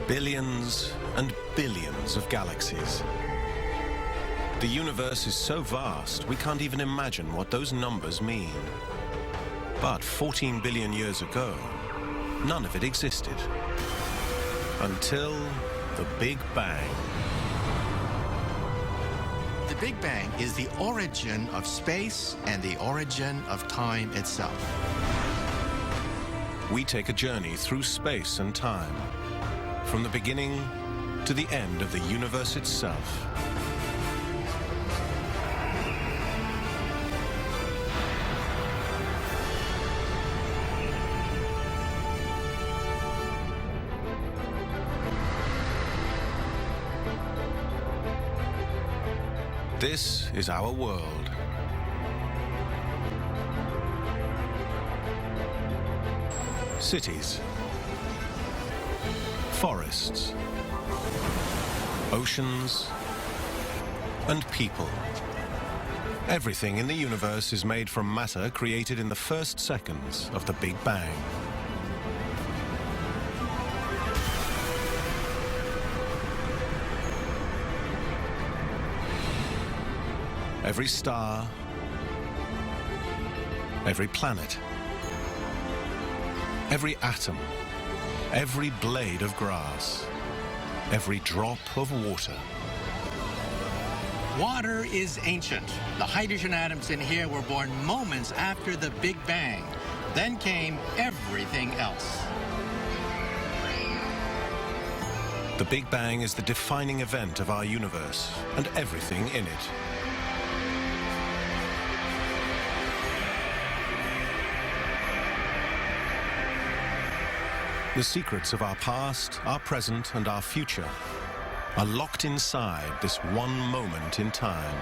Billions and billions of galaxies. The universe is so vast, we can't even imagine what those numbers mean. But 14 billion years ago, none of it existed. Until the Big Bang. The Big Bang is the origin of space and the origin of time itself. We take a journey through space and time, from the beginning to the end of the universe itself. This is our world. Cities, forests, oceans, and people. Everything in the universe is made from matter created in the first seconds of the Big Bang. Every star, every planet, every atom, every blade of grass, every drop of water. Water is ancient. The hydrogen atoms in here were born moments after the Big Bang. Then came everything else. The Big Bang is the defining event of our universe and everything in it. The secrets of our past, our present, and our future are locked inside this one moment in time.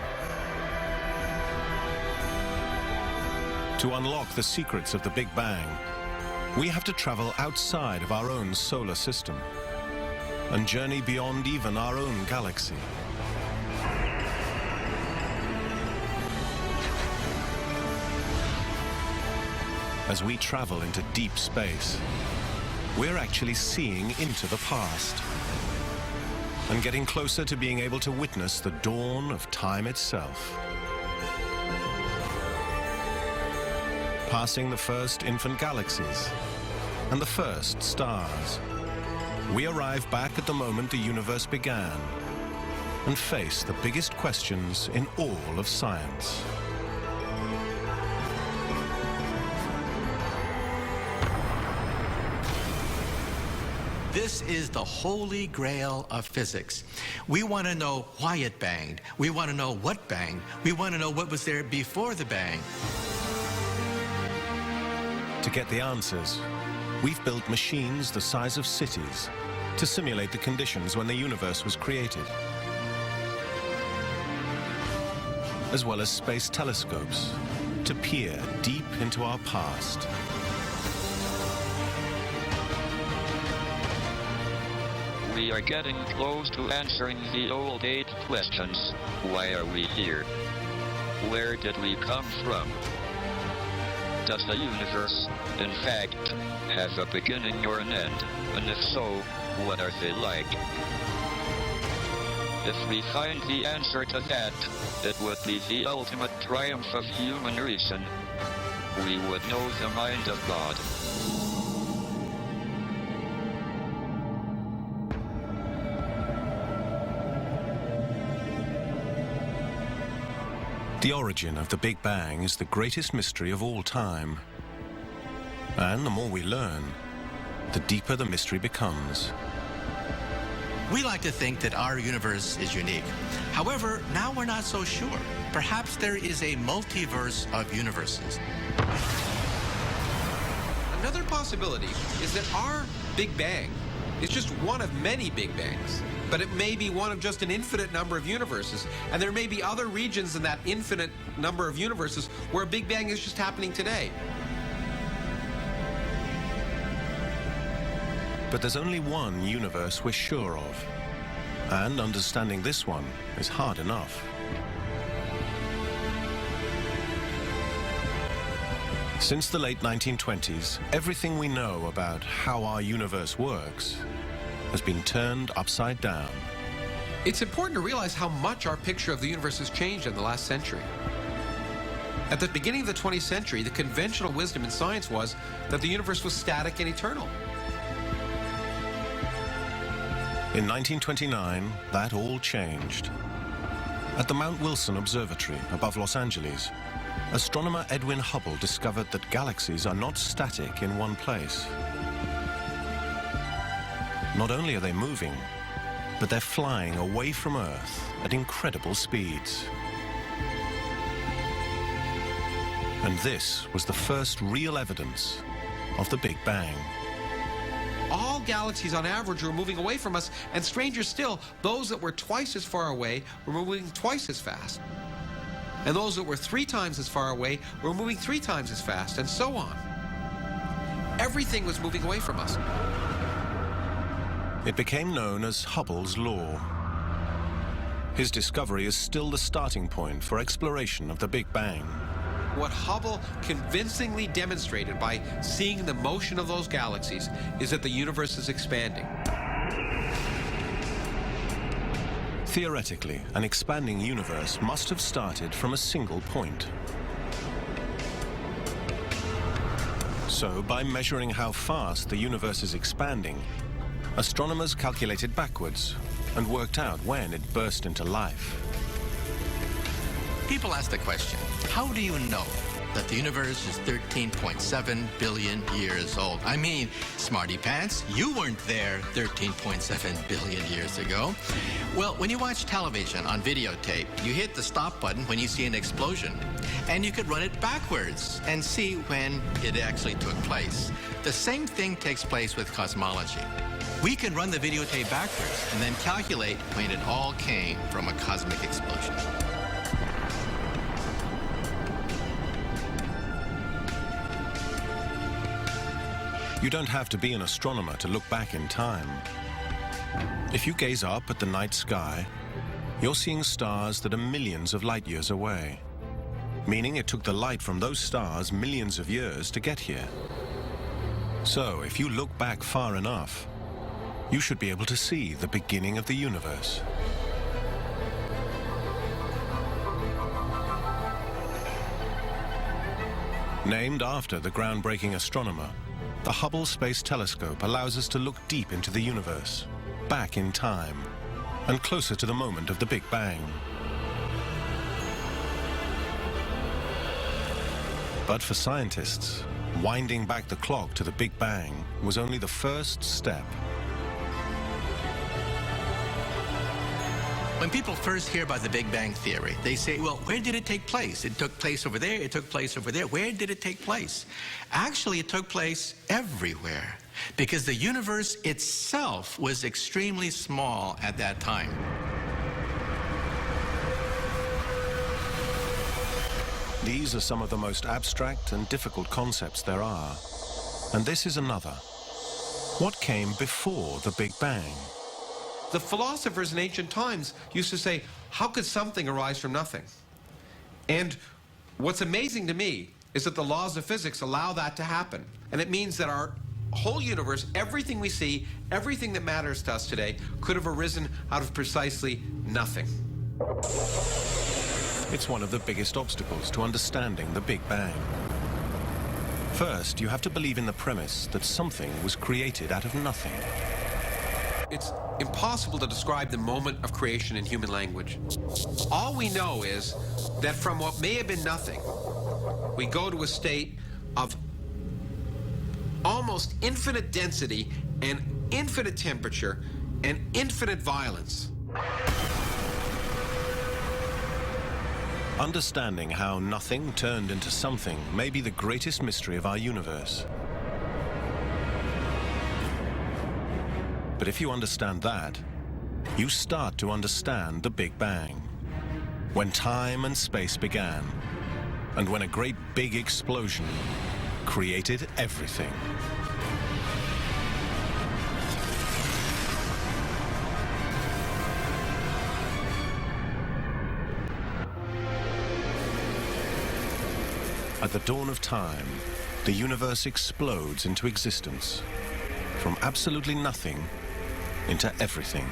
To unlock the secrets of the Big Bang, we have to travel outside of our own solar system and journey beyond even our own galaxy. As we travel into deep space, we're actually seeing into the past and getting closer to being able to witness the dawn of time itself. Passing the first infant galaxies and the first stars, we arrive back at the moment the universe began and face the biggest questions in all of science. This is the holy grail of physics. We want to know why it banged. We want to know what banged. We want to know what was there before the bang. To get the answers, we've built machines the size of cities to simulate the conditions when the universe was created, as well as space telescopes to peer deep into our past. We are getting close to answering the old 8 questions. Why are we here? Where did we come from? Does the universe, in fact, have a beginning or an end? And if so, what are they like? If we find the answer to that, it would be the ultimate triumph of human reason. We would know the mind of God. The origin of the Big Bang is the greatest mystery of all time. And the more we learn, the deeper the mystery becomes. We like to think that our universe is unique. However, now we're not so sure. Perhaps there is a multiverse of universes. Another possibility is that our Big Bang is just one of many Big Bangs. But it may be one of just an infinite number of universes. And there may be other regions in that infinite number of universes where a Big Bang is just happening today. But there's only one universe we're sure of. And understanding this one is hard enough. Since the late 1920s, everything we know about how our universe works has been turned upside down. It's important to realize how much our picture of the universe has changed in the last century. At the beginning of the 20th century, the conventional wisdom in science was that the universe was static and eternal. In 1929, that all changed. At the Mount Wilson Observatory above Los Angeles, astronomer Edwin Hubble discovered that galaxies are not static in one place. Not only are they moving, but they're flying away from Earth at incredible speeds. And this was the first real evidence of the Big Bang. All galaxies on average were moving away from us, and stranger still, those that were twice as far away were moving twice as fast. And those that were 3 times as far away were moving 3 times as fast, and so on. Everything was moving away from us. It became known as Hubble's law. His discovery is still the starting point for exploration of the Big Bang. What Hubble convincingly demonstrated by seeing the motion of those galaxies is that the universe is expanding. Theoretically, an expanding universe must have started from a single point. So, by measuring how fast the universe is expanding, astronomers calculated backwards and worked out when it burst into life. People ask the question, how do you know that the universe is 13.7 billion years old? I mean, smarty pants, you weren't there 13.7 billion years ago. Well, when you watch television on videotape, you hit the stop button when you see an explosion, and you could run it backwards and see when it actually took place. The same thing takes place with cosmology. We can run the videotape backwards and then calculate when it all came from a cosmic explosion. You don't have to be an astronomer to look back in time. If you gaze up at the night sky, you're seeing stars that are millions of light years away, meaning it took the light from those stars millions of years to get here. So, if you look back far enough, you should be able to see the beginning of the universe. Named after the groundbreaking astronomer, the Hubble Space Telescope allows us to look deep into the universe, back in time, and closer to the moment of the Big Bang. But for scientists, winding back the clock to the Big Bang was only the first step. When people first hear about the Big Bang Theory, they say, well, where did it take place? It took place over there, it took place over there. Where did it take place? Actually, it took place everywhere, because the universe itself was extremely small at that time. These are some of the most abstract and difficult concepts there are. And this is another. What came before the Big Bang? The philosophers in ancient times used to say, how could something arise from nothing? And what's amazing to me is that the laws of physics allow that to happen. And it means that our whole universe, everything we see, everything that matters to us today, could have arisen out of precisely nothing. It's one of the biggest obstacles to understanding the Big Bang. First, you have to believe in the premise that something was created out of nothing. It's impossible to describe the moment of creation in human language. All we know is that from what may have been nothing, we go to a state of almost infinite density and infinite temperature and infinite violence. Understanding how nothing turned into something may be the greatest mystery of our universe. But if you understand that, you start to understand the Big Bang, when time and space began, and when a great big explosion created everything. At the dawn of time, the universe explodes into existence, from absolutely nothing into everything.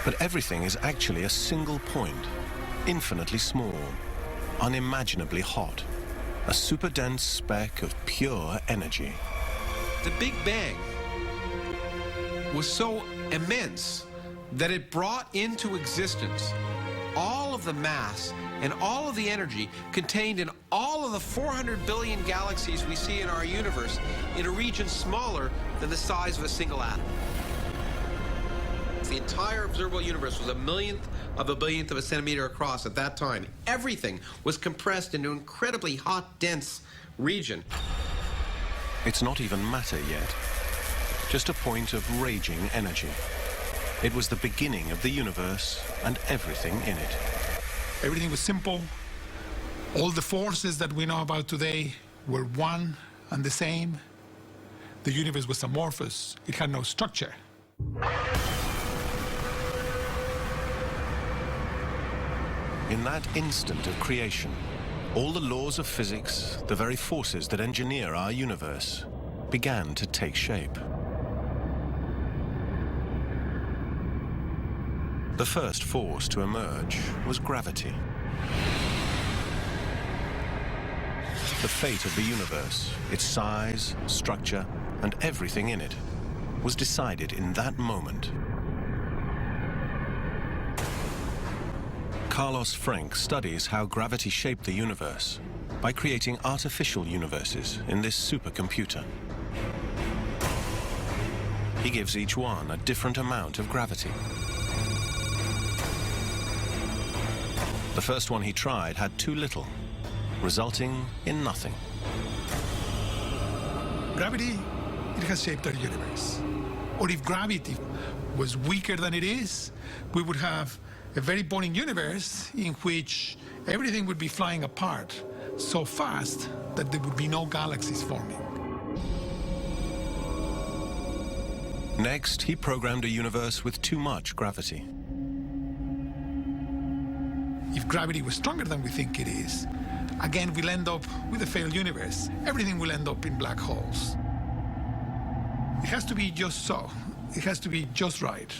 But everything is actually a single point, infinitely small, unimaginably hot, a super dense speck of pure energy. The Big Bang was so immense that it brought into existence all of the mass and all of the energy contained in all of the 400 billion galaxies we see in our universe in a region smaller than the size of a single atom. The entire observable universe was a millionth of a centimeter across at that time. Everything was compressed into an incredibly hot, dense region. It's not even matter yet, just a point of raging energy. It was the beginning of the universe and everything in it. Everything was simple. All the forces that we know about today were one and the same. The universe was amorphous. It had no structure. In that instant of creation, all the laws of physics, the very forces that engineer our universe, began to take shape. The first force to emerge was gravity. The fate of the universe, its size, structure, and everything in it, was decided in that moment. Carlos Frenk studies how gravity shaped the universe by creating artificial universes in this supercomputer. He gives each one a different amount of gravity. The first one he tried had too little, resulting in nothing. Gravity, it has shaped our universe. Or if gravity was weaker than it is, we would have a very boring universe in which everything would be flying apart so fast that there would be no galaxies forming. Next, he programmed a universe with too much gravity. If gravity was stronger than we think it is, again, we'll end up with a failed universe. Everything will end up in black holes. It has to be just so. It has to be just right.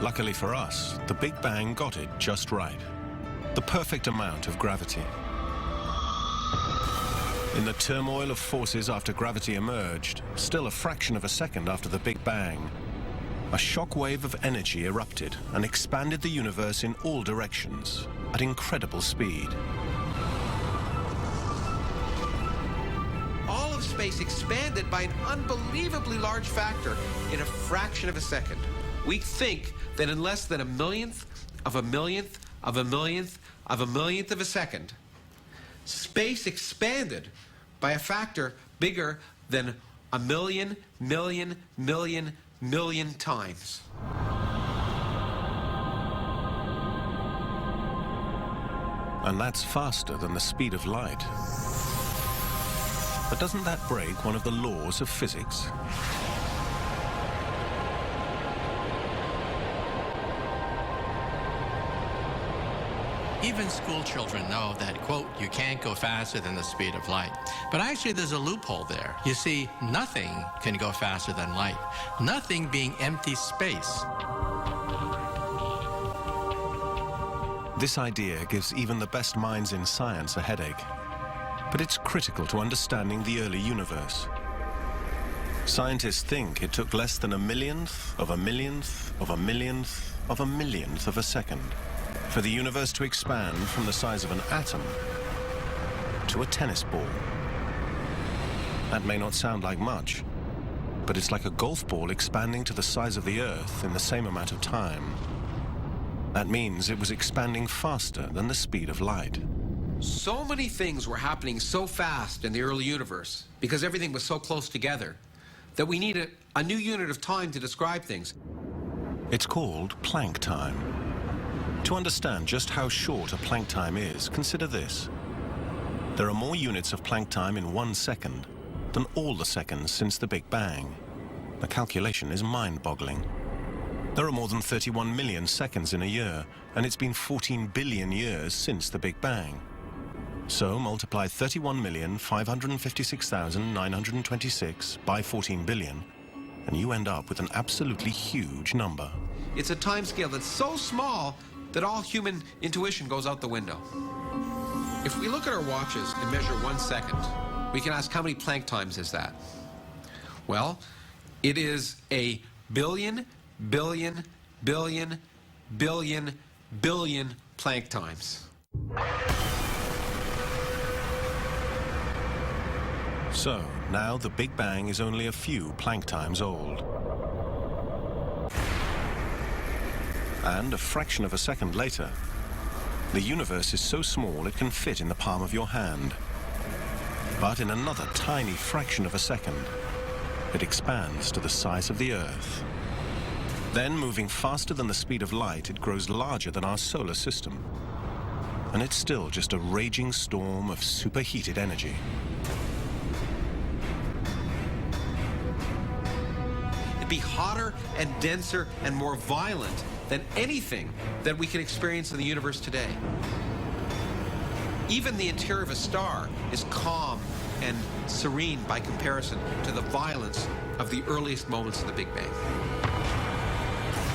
Luckily for us, the Big Bang got it just right. The perfect amount of gravity. In the turmoil of forces after gravity emerged, still a fraction of a second after the Big Bang, a shock wave of energy erupted and expanded the universe in all directions at incredible speed. All of space expanded by an unbelievably large factor in a fraction of a second. We think that in less than a millionth of a millionth of a millionth of a millionth of a second, space expanded by a factor bigger than a million, million, million, million times. And that's faster than the speed of light. But doesn't that break one of the laws of physics? Even school children know that, quote, you can't go faster than the speed of light. But actually, there's a loophole there. You see, nothing can go faster than light. Nothing being empty space. This idea gives even the best minds in science a headache. But it's critical to understanding the early universe. Scientists think it took less than a millionth of a millionth of a millionth of a millionth of a second for the universe to expand from the size of an atom to a tennis ball. That may not sound like much, but it's like a golf ball expanding to the size of the Earth in the same amount of time. That means it was expanding faster than the speed of light. So many things were happening so fast in the early universe because everything was so close together that we need a new unit of time to describe things. It's called Planck time. To understand just how short a Planck time is, consider this. There are more units of Planck time in 1 second than all the seconds since the Big Bang. The calculation is mind-boggling. There are more than 31 million seconds in a year, and it's been 14 billion years since the Big Bang. So multiply 31,556,926 by 14 billion, and you end up with an absolutely huge number. It's a time scale that's so small that all human intuition goes out the window. If we look at our watches and measure 1 second, we can ask how many Planck times is that? Well, it is a billion, billion, billion, billion, billion Planck times. So, now the Big Bang is only a few Planck times old. And a fraction of a second later, the universe is so small it can fit in the palm of your hand. But in another tiny fraction of a second, it expands to the size of the Earth. Then, moving faster than the speed of light, it grows larger than our solar system. And it's still just a raging storm of superheated energy. It'd be hotter and denser and more violent than anything that we can experience in the universe today. Even the interior of a star is calm and serene by comparison to the violence of the earliest moments of the Big Bang.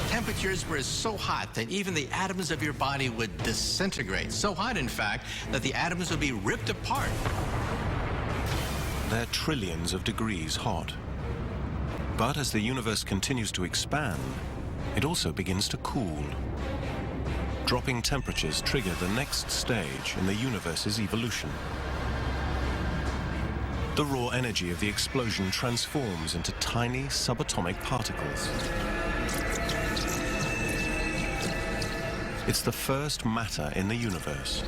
Temperatures were so hot that even the atoms of your body would disintegrate. So hot, in fact, that the atoms would be ripped apart. They're trillions of degrees hot. But as the universe continues to expand, it also begins to cool. Dropping temperatures trigger the next stage in the universe's evolution. The raw energy of the explosion transforms into tiny subatomic particles. It's the first matter in the universe.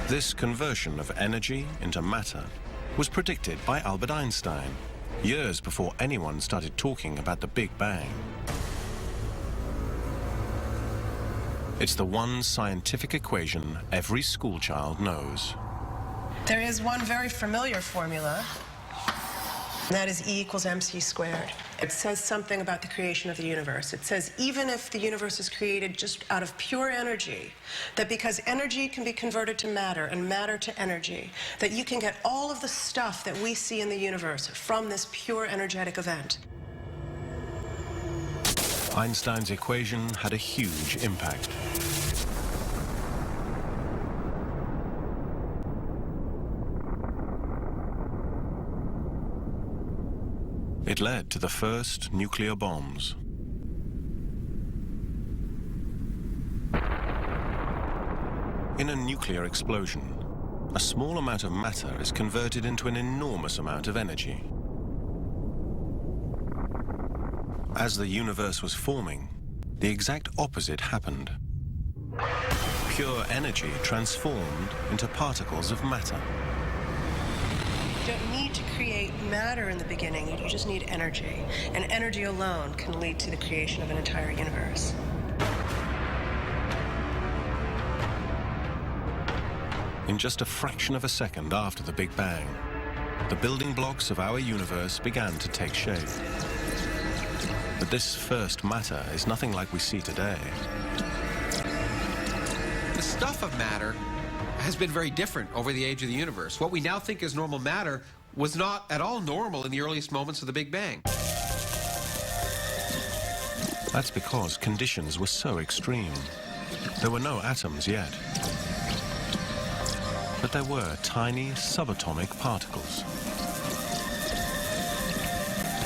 This conversion of energy into matter was predicted by Albert Einstein years before anyone started talking about the Big Bang. It's the one scientific equation every schoolchild knows. There is one very familiar formula, and that is E equals mc squared. It says something about the creation of the universe. It says even if the universe is created just out of pure energy, that because energy can be converted to matter and matter to energy, that you can get all of the stuff that we see in the universe from this pure energetic event. Einstein's equation had a huge impact. It led to the first nuclear bombs. In a nuclear explosion, a small amount of matter is converted into an enormous amount of energy. As the universe was forming, the exact opposite happened. Pure energy transformed into particles of matter. You don't need to create matter in the beginning, you just need energy. And energy alone can lead to the creation of an entire universe. In just a fraction of a second after the Big Bang, the building blocks of our universe began to take shape. But this first matter is nothing like we see today. The stuff of matter has been very different over the age of the universe. What we now think is normal matter was not at all normal in the earliest moments of the Big Bang. That's because conditions were so extreme. There were no atoms yet. But there were tiny subatomic particles.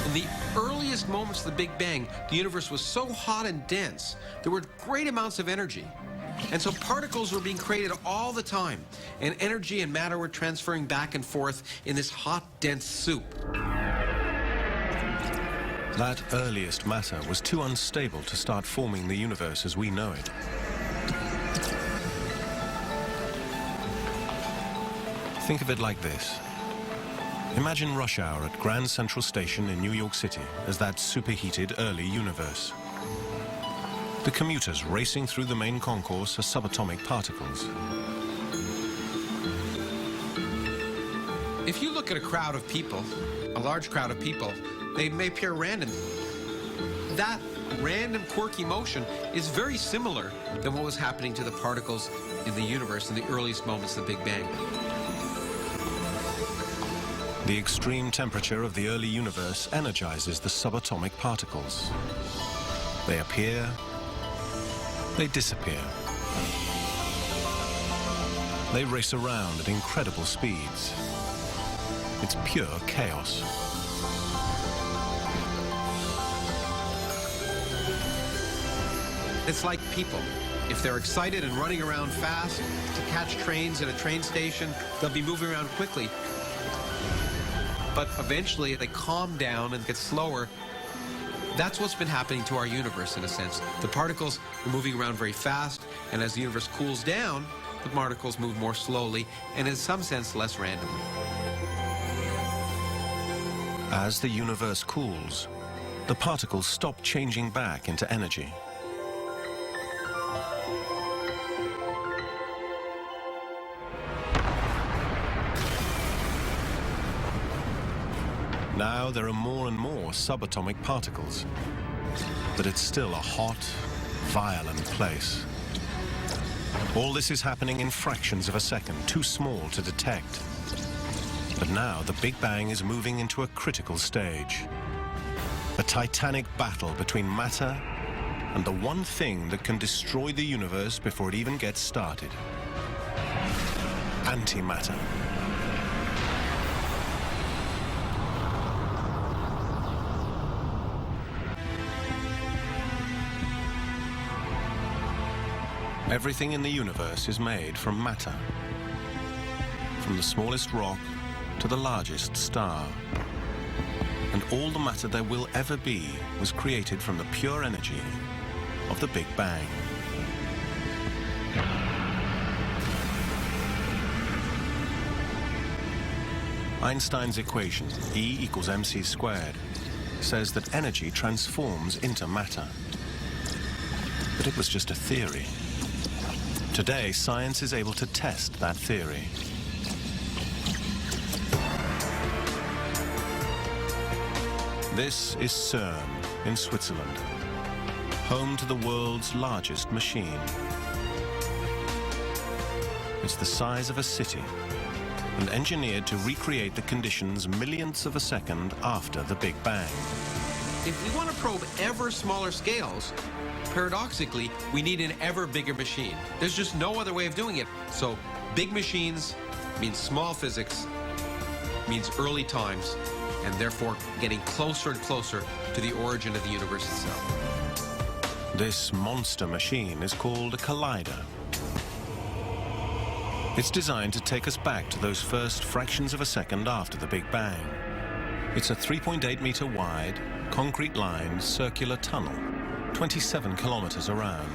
In the earliest moments of the Big Bang, the universe was so hot and dense, there were great amounts of energy. And so particles were being created all the time, and energy and matter were transferring back and forth in this hot, dense soup. That earliest matter was too unstable to start forming the universe as we know it. Think of it like this. Imagine rush hour at Grand Central Station in New York City as that superheated early universe. The commuters racing through the main concourse are subatomic particles. If you look at a crowd of people, a large crowd of people, they may appear random. That random quirky motion is very similar than what was happening to the particles in the universe in the earliest moments of the Big Bang. The extreme temperature of the early universe energizes the subatomic particles. They appear, they disappear. They race around at incredible speeds. It's pure chaos. It's like people. If they're excited and running around fast to catch trains at a train station, they'll be moving around quickly. But eventually they calm down and get slower. That's what's been happening to our universe in a sense. The particles are moving around very fast, and as the universe cools down, the particles move more slowly and in some sense less randomly. As the universe cools, the particles stop changing back into energy. Now there are more and more subatomic particles, but it's still a hot, violent place. All this is happening in fractions of a second, too small to detect. But now the Big Bang is moving into a critical stage. A titanic battle between matter and the one thing that can destroy the universe before it even gets started: antimatter. Everything in the universe is made from matter, from the smallest rock to the largest star. And all the matter there will ever be was created from the pure energy of the Big Bang. Einstein's equation, E equals mc squared, says that energy transforms into matter. But it was just a theory. Today, science is able to test that theory. This is CERN in Switzerland, home to the world's largest machine. It's the size of a city and engineered to recreate the conditions millionths of a second after the Big Bang. If we want to probe ever smaller scales, paradoxically, we need an ever bigger machine. There's just no other way of doing it. So big machines means small physics, means early times, and therefore getting closer and closer to the origin of the universe itself. This monster machine is called a collider. It's designed to take us back to those first fractions of a second after the Big Bang. It's a 3.8 meter wide, concrete-lined circular tunnel, 27 kilometers around.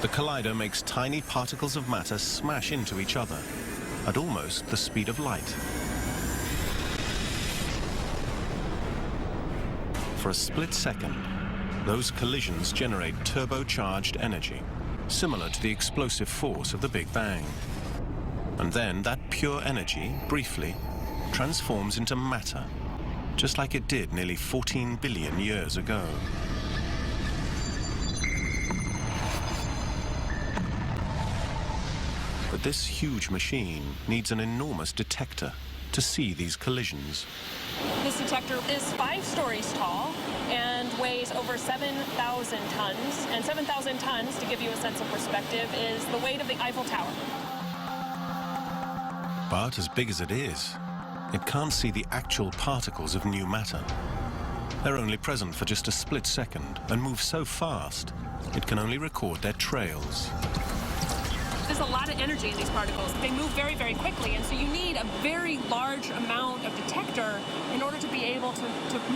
The collider makes tiny particles of matter smash into each other at almost the speed of light. For a split second, those collisions generate turbocharged energy, similar to the explosive force of the Big Bang. And then that pure energy, briefly, transforms into matter, just like it did nearly 14 billion years ago. But this huge machine needs an enormous detector to see these collisions. This detector is 5 stories tall and weighs over 7,000 tons. And 7,000 tons, to give you a sense of perspective, is the weight of the Eiffel Tower. But as big as it is, it can't see the actual particles of new matter. They're only present for just a split second and move so fast, it can only record their trails. There's a lot of energy in these particles. They move very, very quickly, and so you need a very large amount of detector in order to be able to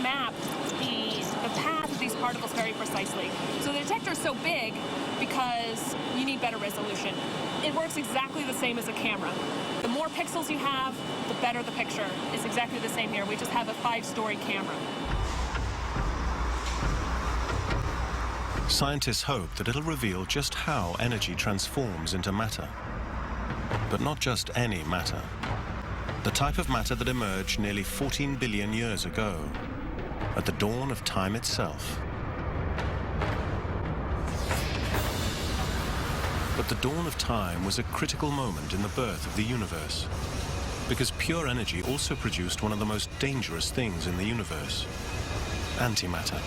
map the path of these particles very precisely. So the detector is so big because you need better resolution. It works exactly the same as a camera. The more pixels you have, the better the picture. It's exactly the same here. We just have a 5-story camera. Scientists hope that it'll reveal just how energy transforms into matter. But not just any matter. The type of matter that emerged nearly 14 billion years ago, at the dawn of time itself. But But the dawn of time was a critical moment in the birth of the universe, because pure energy also produced one of the most dangerous things in the universe: antimatter.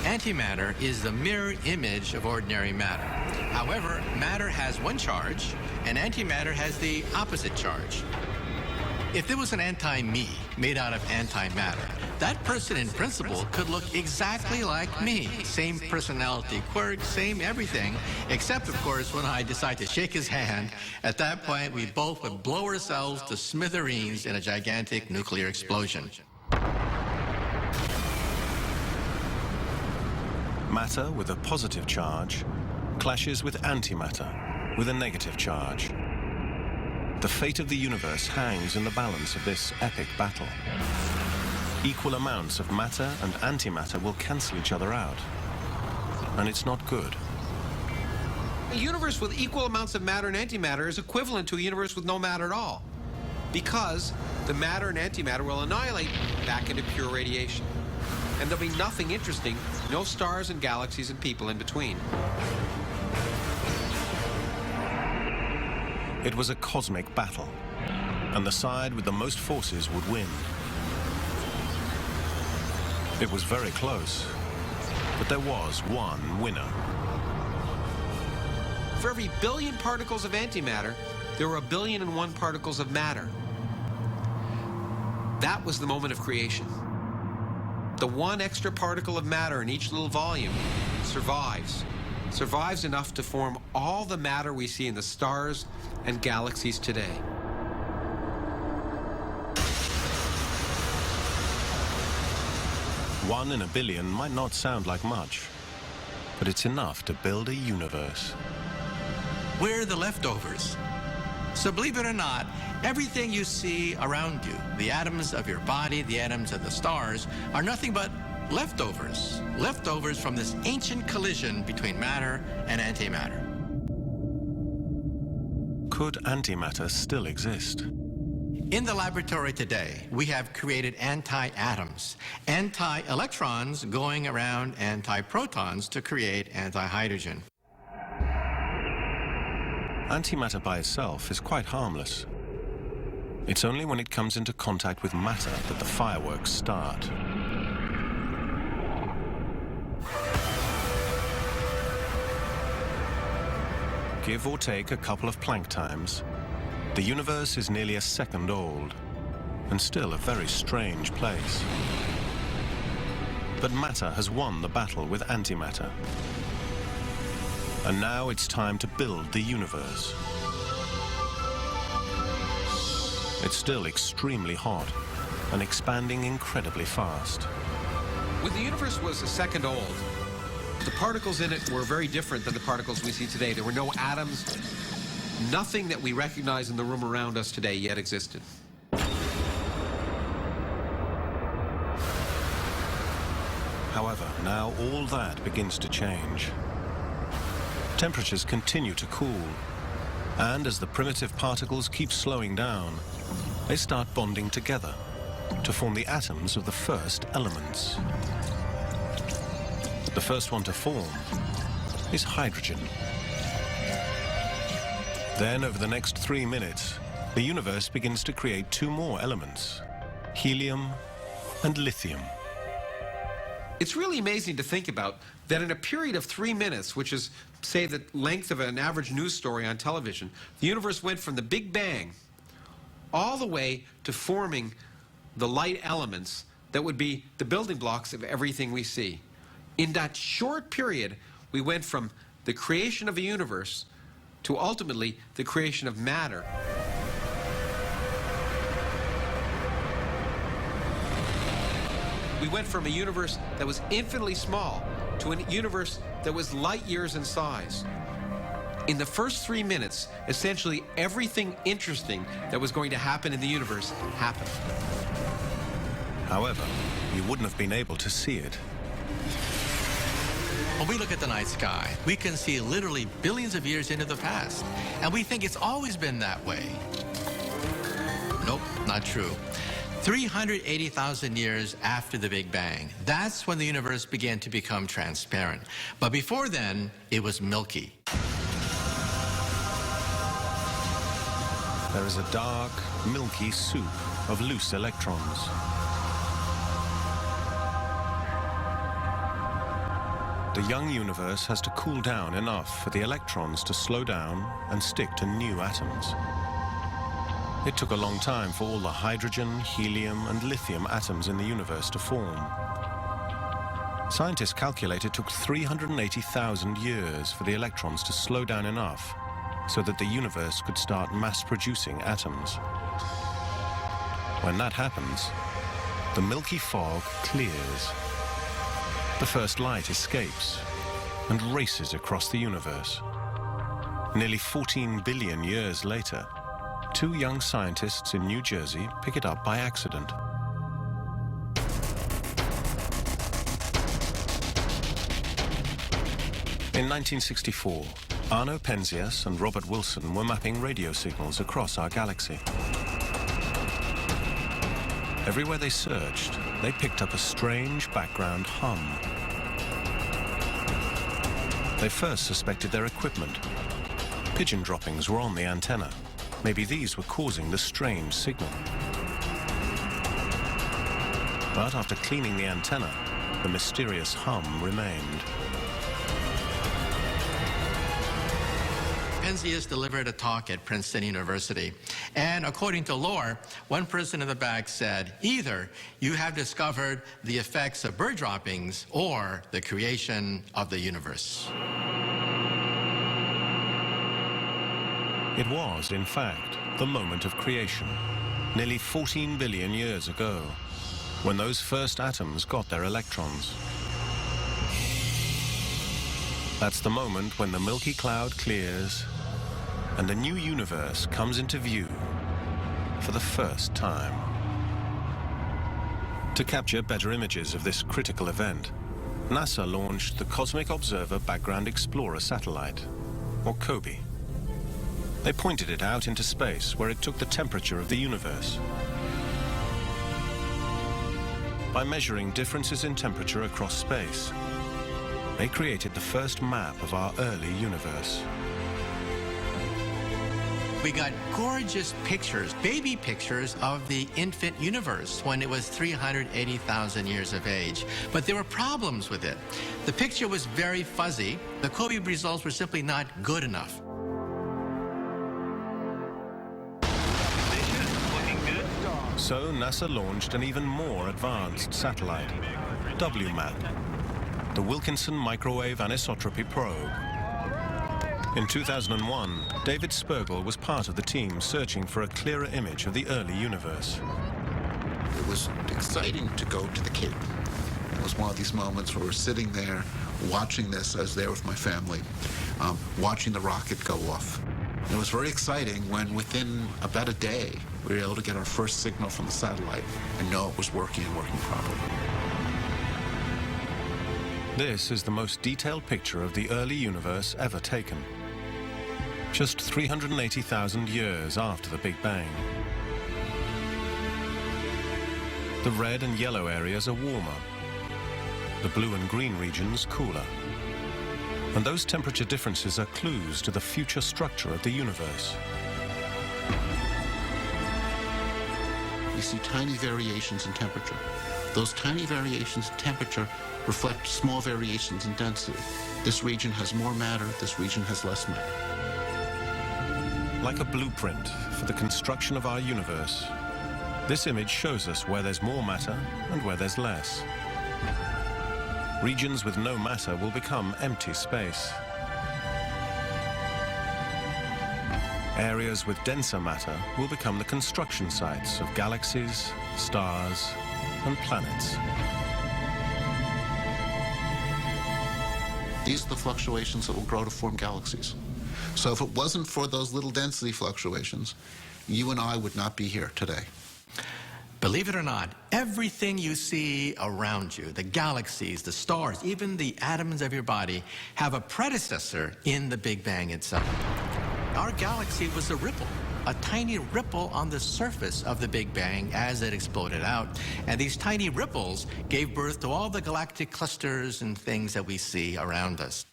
Antimatter is the mirror image of ordinary matter. However, matter has one charge, and antimatter has the opposite charge. If there was an anti-me made out of antimatter, that person in principle could look exactly like me. Same personality quirks, same everything, except of course when I decide to shake his hand. At that point, we both would blow ourselves to smithereens in a gigantic nuclear explosion. Matter with a positive charge clashes with antimatter with a negative charge. The fate of the universe hangs in the balance of this epic battle. Equal amounts of matter and antimatter will cancel each other out, and it's not good. A universe with equal amounts of matter and antimatter is equivalent to a universe with no matter at all, because the matter and antimatter will annihilate back into pure radiation. And there'll be nothing interesting, no stars and galaxies and people in between. It was a cosmic battle, and the side with the most forces would win. It was very close, but there was one winner. For every billion particles of antimatter, there were 1,000,000,001 particles of matter. That was the moment of creation. The one extra particle of matter in each little volume survives enough to form all the matter we see in the stars and galaxies today. One in a billion might not sound like much, but it's enough to build a universe. We're the leftovers. So believe it or not, everything you see around you, the atoms of your body, the atoms of the stars, are nothing but leftovers. Leftovers from this ancient collision between matter and antimatter. Could antimatter still exist? In the laboratory today, we have created anti-atoms, anti-electrons going around anti-protons to create anti-hydrogen. Antimatter by itself is quite harmless. It's only when it comes into contact with matter that the fireworks start. Give or take a couple of Planck times, the universe is nearly a second old, and still a very strange place. But matter has won the battle with antimatter. And now it's time to build the universe. It's still extremely hot and expanding incredibly fast. When the universe was a second old, the particles in it were very different than the particles we see today. There were no atoms. Nothing that we recognize in the room around us today yet existed. However, now all that begins to change. Temperatures continue to cool, and as the primitive particles keep slowing down, they start bonding together to form the atoms of the first elements. The first one to form is hydrogen. Then, over the next 3 minutes, the universe begins to create two more elements: helium and lithium. It's really amazing to think about that in a period of 3 minutes, which is, say, the length of an average news story on television, the universe went from the Big Bang all the way to forming the light elements that would be the building blocks of everything we see. In that short period, we went from the creation of a universe to ultimately the creation of matter. We went from a universe that was infinitely small to a universe that was light years in size. In the first 3 minutes, essentially everything interesting that was going to happen in the universe happened. However, you wouldn't have been able to see it. When we look at the night sky, we can see literally billions of years into the past, and we think it's always been that way. Nope, not true. 380,000 years after the Big Bang, that's when the universe began to become transparent. But before then, it was milky. There is a dark, milky soup of loose electrons. The young universe has to cool down enough for the electrons to slow down and stick to new atoms. It took a long time for all the hydrogen, helium, and lithium atoms in the universe to form. Scientists calculate it took 380,000 years for the electrons to slow down enough so that the universe could start mass-producing atoms. When that happens, the milky fog clears. The first light escapes and races across the universe. Nearly 14 billion years later, two young scientists in New Jersey pick it up by accident. In 1964, Arno Penzias and Robert Wilson were mapping radio signals across our galaxy. Everywhere they searched, they picked up a strange background hum. They first suspected their equipment. Pigeon droppings were on the antenna. Maybe these were causing the strange signal. But after cleaning the antenna, the mysterious hum remained. Penzias delivered a talk at Princeton University, and according to lore, one person in the back said, either you have discovered the effects of bird droppings or the creation of the universe. It was, in fact, the moment of creation, nearly 14 billion years ago, when those first atoms got their electrons. That's the moment when the Milky Cloud clears and a new universe comes into view for the first time. To capture better images of this critical event, NASA launched the Cosmic Observer Background Explorer satellite, or COBE. They pointed it out into space, where it took the temperature of the universe. By measuring differences in temperature across space, they created the first map of our early universe. We got gorgeous pictures, baby pictures of the infant universe when it was 380,000 years of age. But there were problems with it. The picture was very fuzzy. The COBE results were simply not good enough. So NASA launched an even more advanced satellite, WMAP, the Wilkinson Microwave Anisotropy Probe. In 2001, David Spergel was part of the team searching for a clearer image of the early universe. It was exciting to go to the Cape. It was one of these moments where we're sitting there watching this. I was there with my family, watching the rocket go off. And it was very exciting when within about a day, we were able to get our first signal from the satellite and know it was working and working properly. This is the most detailed picture of the early universe ever taken. Just 380,000 years after the Big Bang. The red and yellow areas are warmer, the blue and green regions cooler. And those temperature differences are clues to the future structure of the universe. You see tiny variations in temperature. Those tiny variations in temperature reflect small variations in density. This region has more matter, this region has less matter. Like a blueprint for the construction of our universe, this image shows us where there's more matter and where there's less. Regions with no matter will become empty space. Areas with denser matter will become the construction sites of galaxies, stars, and planets. These are the fluctuations that will grow to form galaxies. So if it wasn't for those little density fluctuations, you and I would not be here today. Believe it or not, everything you see around you, the galaxies, the stars, even the atoms of your body, have a predecessor in the Big Bang itself. Our galaxy was a ripple. a tiny ripple on the surface of the Big Bang as it exploded out. And these tiny ripples gave birth to all the galactic clusters and things that we see around us.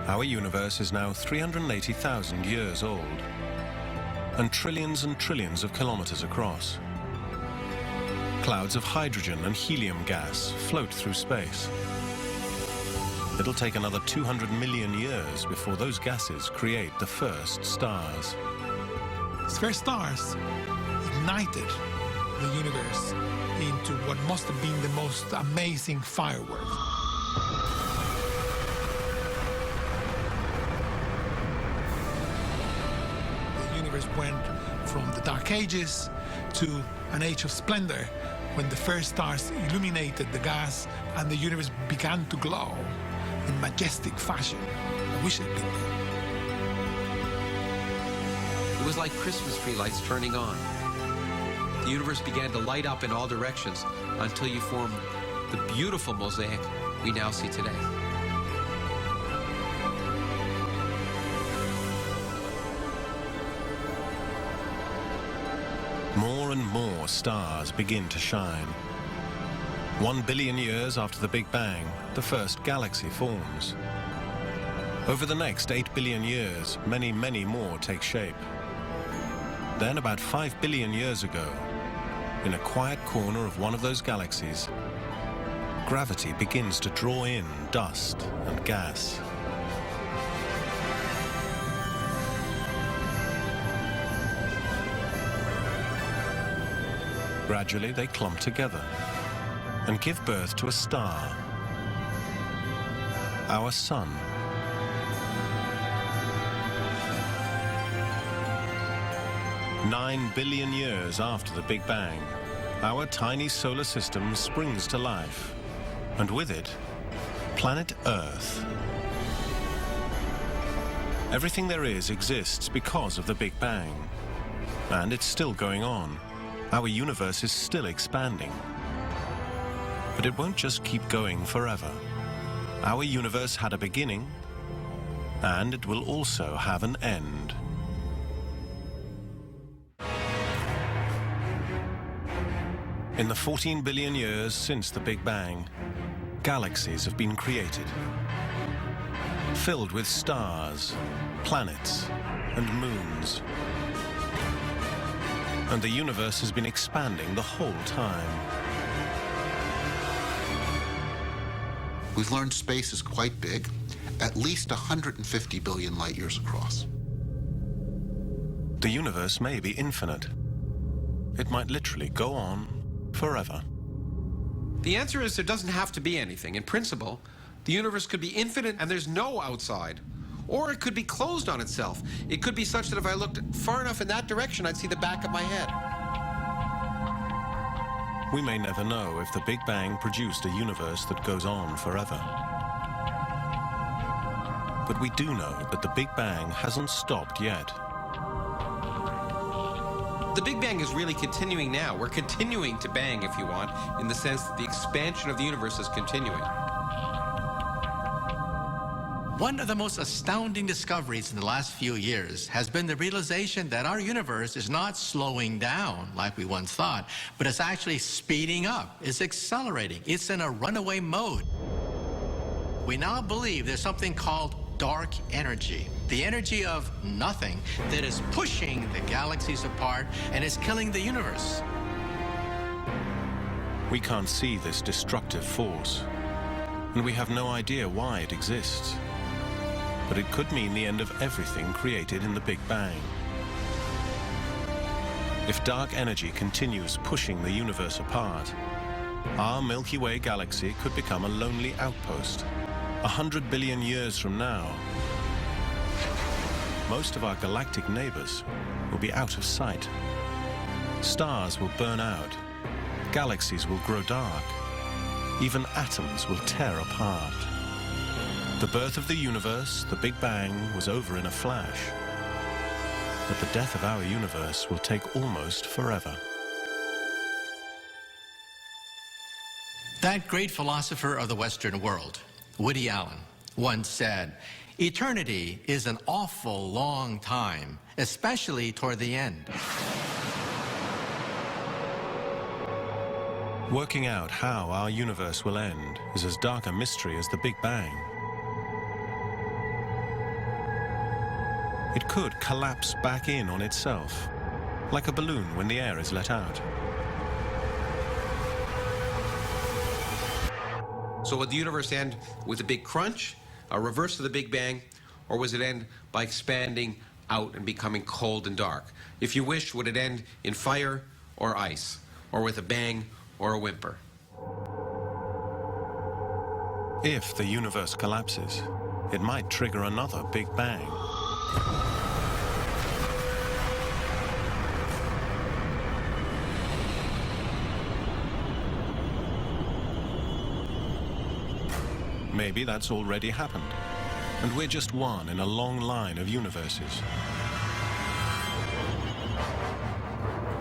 Our universe is now 380,000 years old and trillions of kilometers across. Clouds of hydrogen and helium gas float through space. It'll take another 200 million years before those gases create the first stars. These first stars ignited the universe into what must have been the most amazing firework. The universe went from the Dark Ages to an age of splendor when the first stars illuminated the gas and the universe began to glow in majestic fashion. I wish I'd been there. It was like Christmas tree lights turning on. The universe began to light up in all directions until you formed the beautiful mosaic we now see today. More and more stars begin to shine. 1 billion years after the Big Bang, the first galaxy forms. Over the next 8 billion years, many more take shape. Then, about 5 billion years ago, in a quiet corner of one of those galaxies, gravity begins to draw in dust and gas. Gradually, they clump together and give birth to a star, our sun. Nine billion years after the Big Bang, our tiny solar system springs to life, and with it, planet Earth. Everything there is exists because of the Big Bang, and it's still going on. Our universe is still expanding. But it won't just keep going forever. Our universe had a beginning, and it will also have an end. In the 14 billion years since the Big Bang, galaxies have been created, filled with stars, planets, and moons. And the universe has been expanding the whole time. We've learned space is quite big, at least 150 billion light years across. The universe may be infinite. It might literally go on forever. The answer is there doesn't have to be anything. In principle, the universe could be infinite and there's no outside. Or it could be closed on itself. It could be such that if I looked far enough in that direction, I'd see the back of my head. We may never know if the Big Bang produced a universe that goes on forever. But we do know that the Big Bang hasn't stopped yet. The Big Bang is really continuing now. We're continuing to bang, if you want, in the sense that the expansion of the universe is continuing. One of the most astounding discoveries in the last few years has been the realization that our universe is not slowing down like we once thought, but it's actually speeding up. It's accelerating. It's in a runaway mode. We now believe there's something called dark energy, the energy of nothing that is pushing the galaxies apart and is killing the universe. We can't see this destructive force, and we have no idea why it exists. But it could mean the end of everything created in the Big Bang. If dark energy continues pushing the universe apart, our Milky Way galaxy could become a lonely outpost. 100 billion years from now, most of our galactic neighbors will be out of sight. Stars will burn out, galaxies will grow dark, even atoms will tear apart. The birth of the universe, the Big Bang, was over in a flash. But the death of our universe will take almost forever. That great philosopher of the Western world, Woody Allen, once said, Eternity is an awful long time, especially toward the end. Working out how our universe will end is as dark a mystery as the Big Bang. It could collapse back in on itself, like a balloon when the air is let out. So would the universe end with a big crunch, a reverse of the Big Bang, or was it end by expanding out and becoming cold and dark? If you wish, would it end in fire or ice, or with a bang or a whimper? If the universe collapses, it might trigger another Big Bang. Maybe that's already happened, and we're just one in a long line of universes.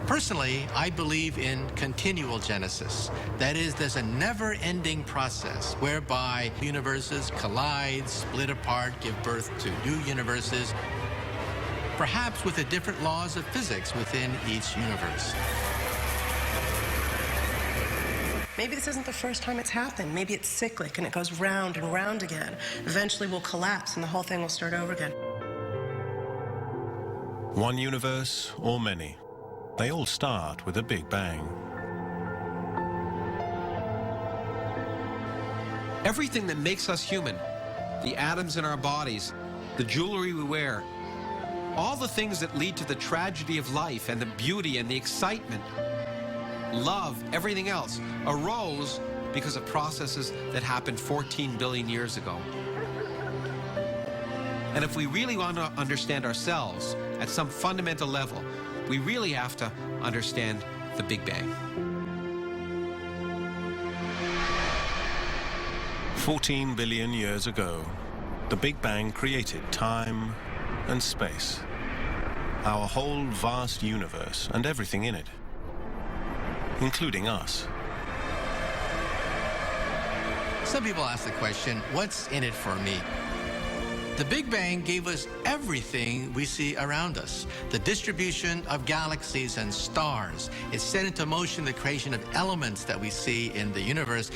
Personally, I believe in continual genesis. That is, there's a never-ending process whereby universes collide, split apart, give birth to new universes, perhaps with the different laws of physics within each universe. Maybe this isn't the first time it's happened. Maybe it's cyclic and it goes round and round again. Eventually we'll collapse and the whole thing will start over again. One universe or many, they all start with a Big Bang. Everything that makes us human, the atoms in our bodies, the jewelry we wear, all the things that lead to the tragedy of life and the beauty and the excitement, love, everything else, arose because of processes that happened 14 billion years ago. And if we really want to understand ourselves at some fundamental level, we really have to understand the Big Bang. 14 billion years ago, the Big Bang created time and space, our whole vast universe and everything in it, including us. Some people ask the question, what's in it for me? The Big Bang gave us everything we see around us. The distribution of galaxies and stars. It set into motion the creation of elements that we see in the universe.